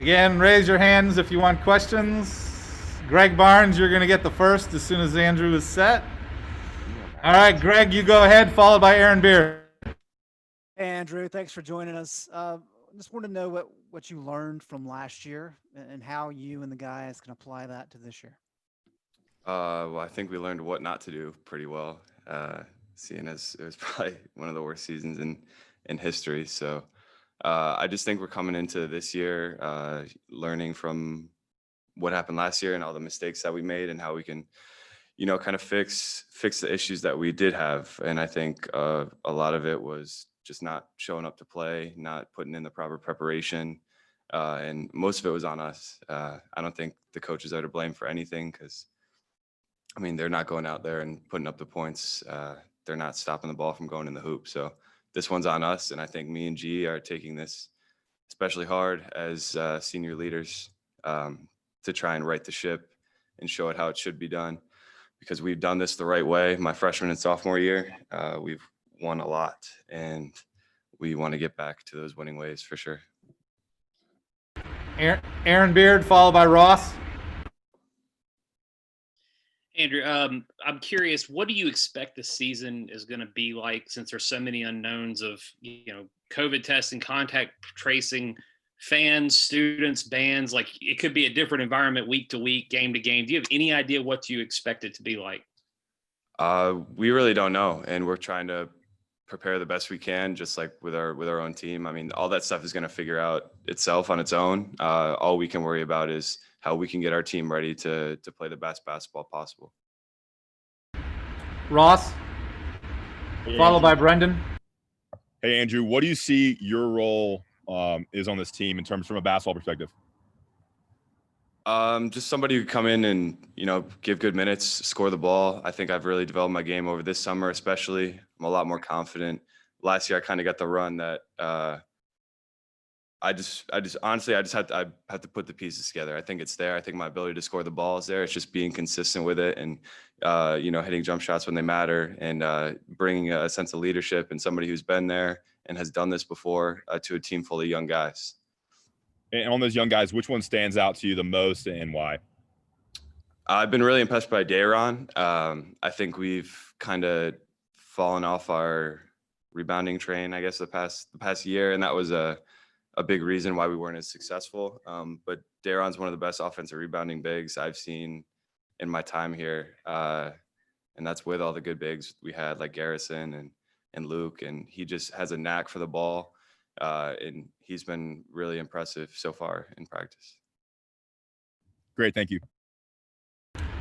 Again, raise your hands if you want questions. Greg Barnes, you're going to get the first as soon as Andrew is set. All right, Greg, you go ahead, followed by Aaron Beard. Hey, Andrew, thanks for joining us. Just want to know what you learned from last year and how you and the guys can apply that to this year. Well, I think we learned what not to do pretty well, seeing as it was probably one of the worst seasons in history. So I just think we're coming into this year learning from what happened last year and all the mistakes that we made and how we can, kind of fix the issues that we did have. And I think a lot of it was just not showing up to play, not putting in the proper preparation. And most of it was on us. I don't think the coaches are to blame for anything because, I mean, they're not going out there and putting up the points. They're not stopping the ball from going in the hoop. So this one's on us. And I think me and G are taking this especially hard as senior leaders to try and right the ship and show it how it should be done. Because we've done this the right way. My freshman and sophomore year, we've won a lot. And we want to get back to those winning ways for sure. Aaron Beard, followed by Ross. Andrew, I'm curious, what do you expect the season is going to be like since there's so many unknowns of, COVID testing, contact tracing, fans, students, bands? Like, it could be a different environment week to week, game to game. Do you have any idea what you expect it to be like? We really don't know, and we're trying to prepare the best we can, just like with our own team. I mean, all that stuff is going to figure out itself on its own. All we can worry about is how we can get our team ready to play the best basketball possible. Ross, followed by Brendan. Hey, Andrew, what do you see your role is on this team in terms from a basketball perspective? Just somebody who come in and, give good minutes, score the ball. I think I've really developed my game over this summer, especially. I'm a lot more confident. Last year, I kind of got the run that I just honestly, I have to put the pieces together. I think it's there. I think my ability to score the ball is there. It's just being consistent with it and, hitting jump shots when they matter and bringing a sense of leadership and somebody who's been there and has done this before to a team full of young guys. And on those young guys, which one stands out to you the most and why? I've been really impressed by Dayron. I think we've kind of fallen off our rebounding train, I guess, the past year, and that was a big reason why we weren't as successful. But Dayron's one of the best offensive rebounding bigs I've seen in my time here, and that's with all the good bigs we had, like Garrison and Luke, and he just has a knack for the ball, and he's been really impressive so far in practice. Great, thank you.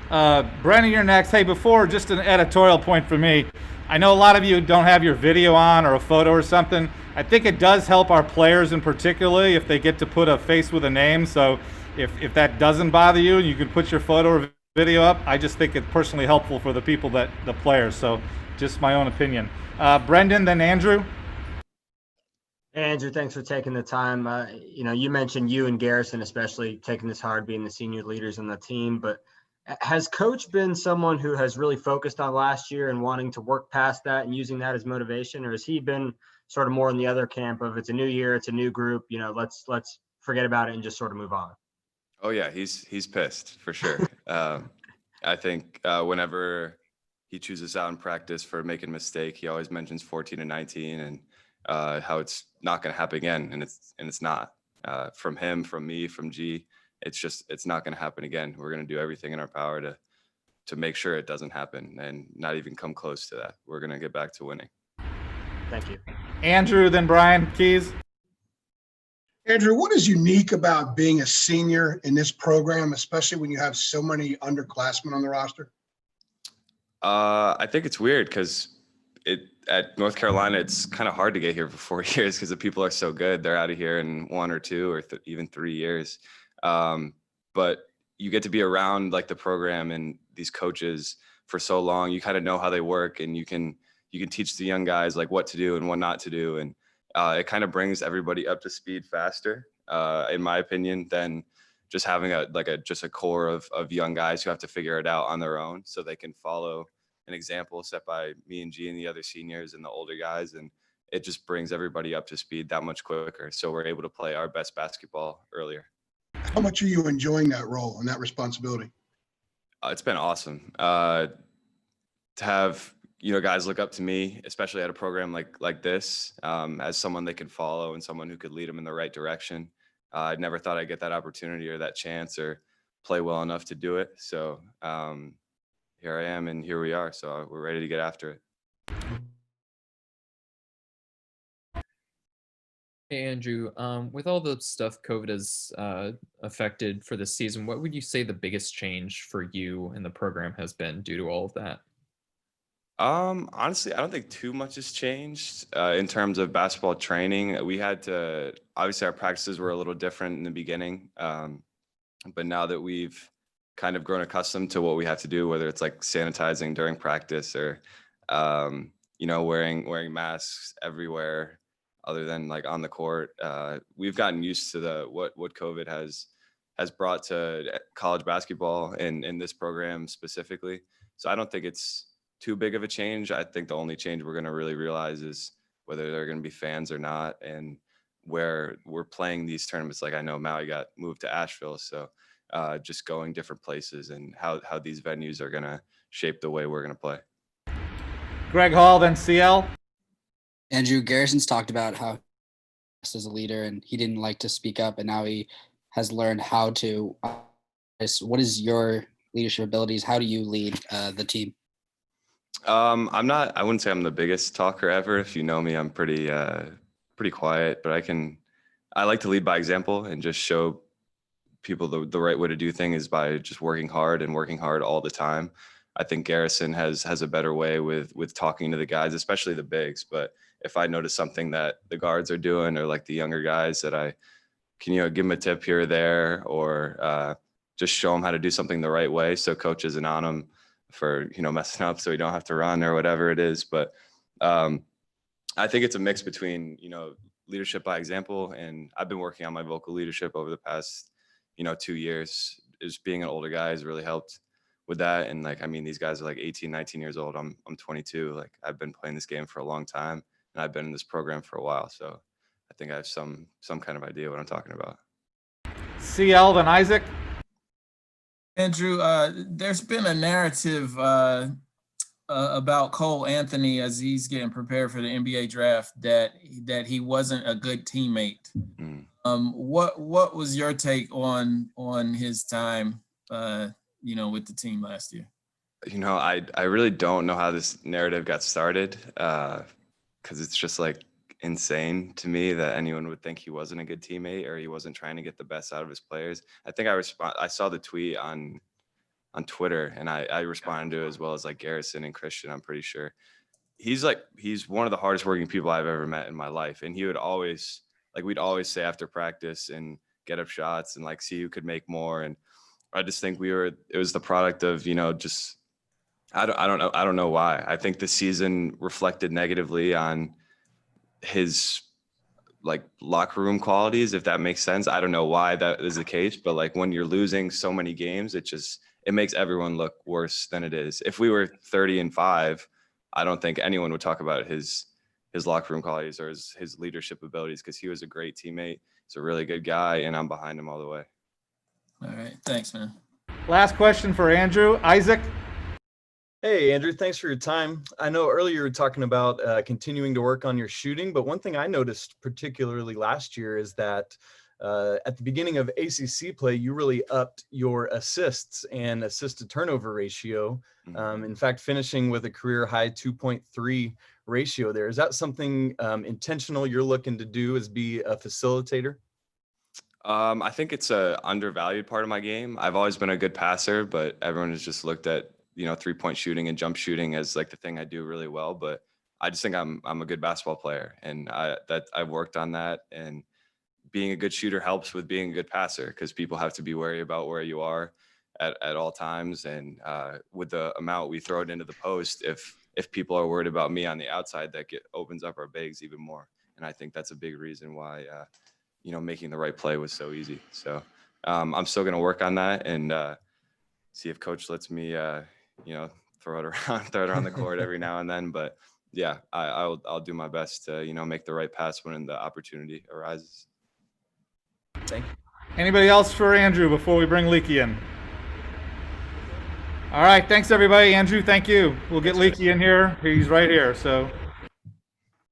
Brendan, you're next. Hey, before, just an editorial point for me. I know a lot of you don't have your video on or a photo or something. I think it does help our players in particular if they get to put a face with a name. So if that doesn't bother you and you can put your photo or video up, I just think it's personally helpful for the players. So just my own opinion. Brendan, then Andrew. Andrew, thanks for taking the time. You mentioned you and Garrison especially taking this hard, being the senior leaders on the team, but has Coach been someone who has really focused on last year and wanting to work past that and using that as motivation, or has he been sort of more in the other camp of it's a new year, it's a new group, let's forget about it and just sort of move on? Oh yeah, he's pissed for sure. I think whenever he chooses out in practice for making a mistake, he always mentions 14 and 19 and how it's not going to happen again, and it's not. From him, from me, from G. It's not going to happen again. We're going to do everything in our power to make sure it doesn't happen and not even come close to that. We're going to get back to winning. Thank you. Andrew, then Brian Keys. Andrew, what is unique about being a senior in this program, especially when you have so many underclassmen on the roster? I think it's weird because at North Carolina, it's kind of hard to get here for 4 years because the people are so good. They're out of here in 1 or 2 or even 3 years. But you get to be around like the program and these coaches for so long. You kind of know how they work, and you can teach the young guys like what to do and what not to do. And it kind of brings everybody up to speed faster, in my opinion, than just having just a core of young guys who have to figure it out on their own so they can follow an example set by me and G and the other seniors and the older guys. And it just brings everybody up to speed that much quicker. So we're able to play our best basketball earlier. How much are you enjoying that role and that responsibility? It's been awesome to have guys look up to me, especially at a program like this, as someone they could follow and someone who could lead them in the right direction. I never thought I'd get that opportunity or that chance or play well enough to do it. So here I am, and here we are. So we're ready to get after it. Hey, Andrew, with all the stuff COVID has affected for this season, what would you say the biggest change for you and the program has been due to all of that? Honestly, I don't think too much has changed in terms of basketball training. We had to, obviously, our practices were a little different in the beginning, but now that we've kind of grown accustomed to what we have to do, whether it's like sanitizing during practice or wearing masks everywhere other than like on the court, we've gotten used to what COVID has brought to college basketball and in this program specifically. So I don't think it's too big of a change. I think the only change we're going to really realize is whether they're going to be fans or not, and where we're playing these tournaments. Like I know Maui got moved to Asheville, so just going different places and how these venues are going to shape the way we're going to play. Greg Hall, then CL. Andrew, Garrison's talked about how as a leader and he didn't like to speak up, and now he has learned how to. What is your leadership abilities? How do you lead the team? I wouldn't say I'm the biggest talker ever. If you know me, I'm pretty quiet, but I like to lead by example and just show people the right way to do things is by just working hard all the time. I think Garrison has a better way with talking to the guys, especially the bigs. But if I notice something that the guards are doing or like the younger guys, that I can, give them a tip here or there, or just show them how to do something the right way. So coach isn't on them for, messing up so you don't have to run or whatever it is. But I think it's a mix between, leadership by example. And I've been working on my vocal leadership over the past, 2 years. Just being an older guy has really helped with that. And these guys are like 18, 19 years old. I'm 22. Like I've been playing this game for a long time and I've been in this program for a while. So I think I have some kind of idea what I'm talking about. CL, then Isaac. Andrew, there's been a narrative about Cole Anthony as he's getting prepared for the NBA draft that he wasn't a good teammate. Mm. What was your take on his time, with the team last year? I really don't know how this narrative got started, because it's just like insane to me that anyone would think he wasn't a good teammate or he wasn't trying to get the best out of his players. I think I saw the tweet on Twitter and I responded to it, as well as like Garrison and Christian. I'm pretty sure he's one of the hardest working people I've ever met in my life. And he would always we'd always say after practice and get up shots and like see who could make more. And I just think it was the product of, just, I don't know why. I think the season reflected negatively on his locker room qualities, if that makes sense. I don't know why that is the case, but when you're losing so many games, it makes everyone look worse than it is. If we were 30-5, I don't think anyone would talk about his locker room qualities or his leadership abilities, because he was a great teammate. He's a really good guy, and I'm behind him all the way. All right. Thanks, man. Last question for Andrew. Isaac. Hey, Andrew, thanks for your time. I know earlier you were talking about continuing to work on your shooting, but one thing I noticed particularly last year is that at the beginning of ACC play, you really upped your assists and assist to turnover ratio. In fact, finishing with a career high 2.3 ratio there. Is that something intentional you're looking to do, as be a facilitator? I think it's a undervalued part of my game. I've always been a good passer, but everyone has just looked at, 3-point shooting and jump shooting as the thing I do really well. But I just think I'm a good basketball player, and I've worked on that. And being a good shooter helps with being a good passer, because people have to be worried about where you are at all times. And with the amount we throw it into the post, if people are worried about me on the outside, that opens up our bigs even more. And I think that's a big reason why, making the right play was so easy. So I'm still going to work on that and see if coach lets me, throw it around the court every now and then. But yeah, I'll do my best to, make the right pass when the opportunity arises. Thank you. Anybody else for Andrew before we bring Leaky in? All right, thanks everybody. Andrew, thank you. We'll get Leaky in here. He's right here. So